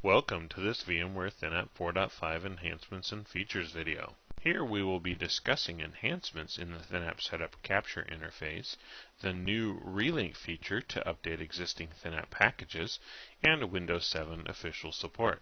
Welcome to this VMware ThinApp 4.5 Enhancements and Features video. Here we will be discussing enhancements in the ThinApp Setup Capture interface, the new Relink feature to update existing ThinApp packages, and Windows 7 official support.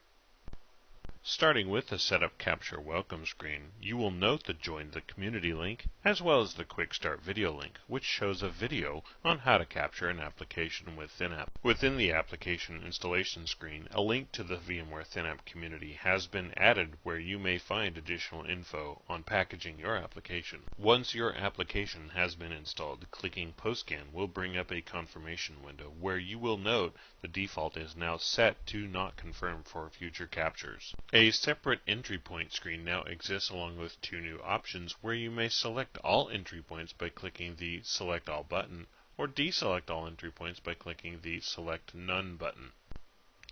Starting with the Setup Capture welcome screen, you will note the Join the Community link, as well as the Quick Start video link, which shows a video on how to capture an application with ThinApp. Within the application installation screen, a link to the VMware ThinApp community has been added where you may find additional info on packaging your application. Once your application has been installed, clicking PostScan will bring up a confirmation window where you will note the default is now set to not confirm for future captures. A separate entry point screen now exists along with two new options where you may select all entry points by clicking the Select All button or deselect all entry points by clicking the Select None button.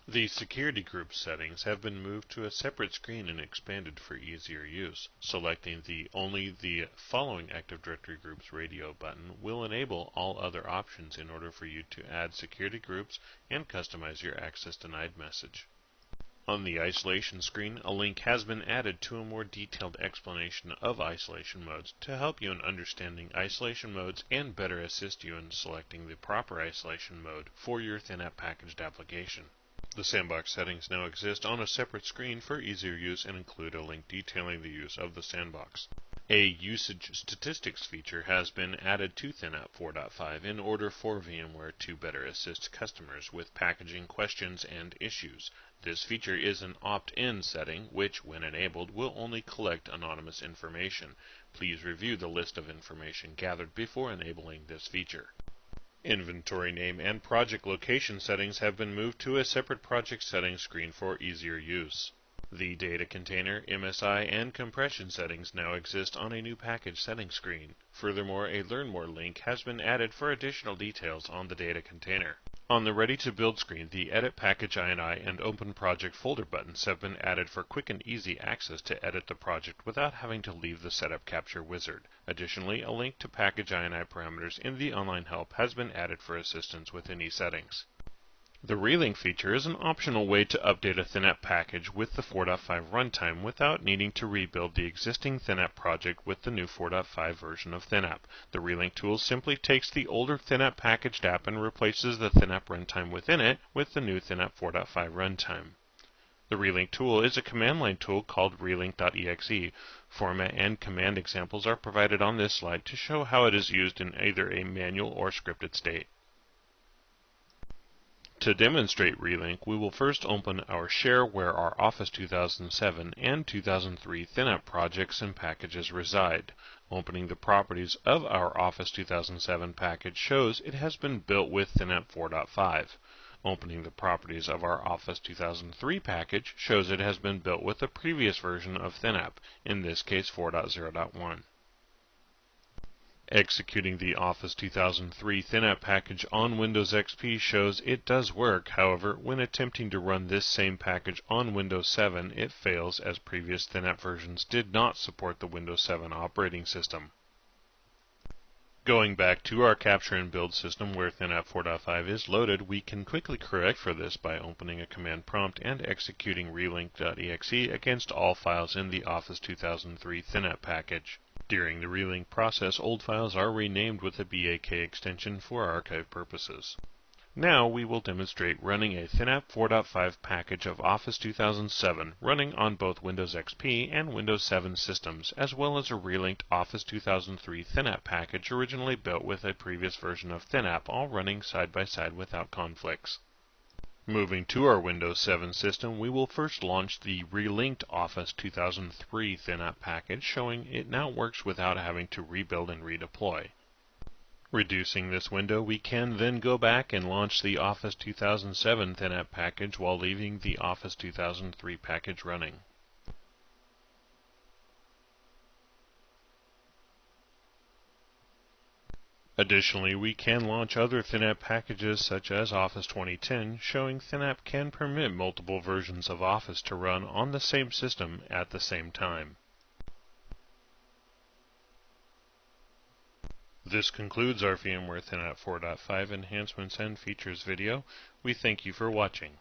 The security group settings have been moved to a separate screen and expanded for easier use. Selecting only the following Active Directory Groups radio button will enable all other options in order for you to add security groups and customize your access denied message. On the isolation screen, a link has been added to a more detailed explanation of isolation modes to help you in understanding isolation modes and better assist you in selecting the proper isolation mode for your ThinApp packaged application. The sandbox settings now exist on a separate screen for easier use and include a link detailing the use of the sandbox. A usage statistics feature has been added to ThinApp 4.5 in order for VMware to better assist customers with packaging questions and issues. This feature is an opt-in setting which, when enabled, will only collect anonymous information. Please review the list of information gathered before enabling this feature. Inventory name and project location settings have been moved to a separate project settings screen for easier use. The data container, MSI, and compression settings now exist on a new package settings screen. Furthermore, a Learn More link has been added for additional details on the data container. On the Ready to Build screen, the Edit Package INI and Open Project folder buttons have been added for quick and easy access to edit the project without having to leave the Setup Capture wizard. Additionally, a link to Package INI parameters in the online help has been added for assistance with any settings. The Relink feature is an optional way to update a ThinApp package with the 4.5 runtime without needing to rebuild the existing ThinApp project with the new 4.5 version of ThinApp. The Relink tool simply takes the older ThinApp packaged app and replaces the ThinApp runtime within it with the new ThinApp 4.5 runtime. The Relink tool is a command line tool called relink.exe. Format and command examples are provided on this slide to show how it is used in either a manual or scripted state. To demonstrate Relink, we will first open our share where our Office 2007 and 2003 ThinApp projects and packages reside. Opening the properties of our Office 2007 package shows it has been built with ThinApp 4.5. Opening the properties of our Office 2003 package shows it has been built with the previous version of ThinApp, in this case 4.0.1. Executing the Office 2003 ThinApp package on Windows XP shows it does work. However, when attempting to run this same package on Windows 7, it fails as previous ThinApp versions did not support the Windows 7 operating system. Going back to our capture and build system where ThinApp 4.5 is loaded, we can quickly correct for this by opening a command prompt and executing relink.exe against all files in the Office 2003 ThinApp package. During the relink process, old files are renamed with a BAK extension for archive purposes. Now we will demonstrate running a ThinApp 4.5 package of Office 2007 running on both Windows XP and Windows 7 systems, as well as a relinked Office 2003 ThinApp package originally built with a previous version of ThinApp, all running side by side without conflicts. Moving to our Windows 7 system, we will first launch the relinked Office 2003 ThinApp package, showing it now works without having to rebuild and redeploy. Reducing this window, we can then go back and launch the Office 2007 ThinApp package while leaving the Office 2003 package running. Additionally, we can launch other ThinApp packages such as Office 2010, showing ThinApp can permit multiple versions of Office to run on the same system at the same time. This concludes our VMware ThinApp 4.5 Enhancements and Features video. We thank you for watching.